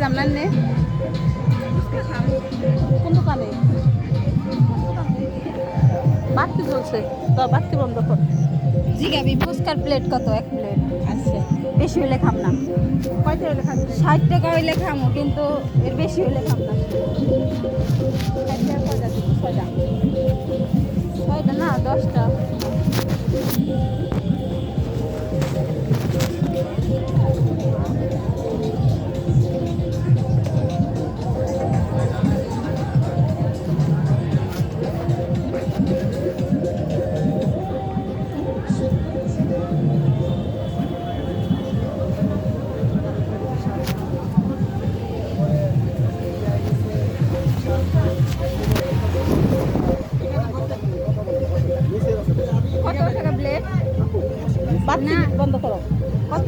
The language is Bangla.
খাইলাম না নে কোন দোকানে বাতি চলছে তো বাতি বন্ধ কর জিগাবি ফুচকার প্লেট কত? এক প্লেট। আচ্ছা বেশি হইলে খাম না। কয়টা হলে খাচ্ছি 60 টাকা হইলে খামো, কিন্তু এর বেশি হইলে খাম না। কয়টা দিব ছয়টা 6টা না 10টা। কত টাকা প্লেট বাতি বন্ধ করো কত?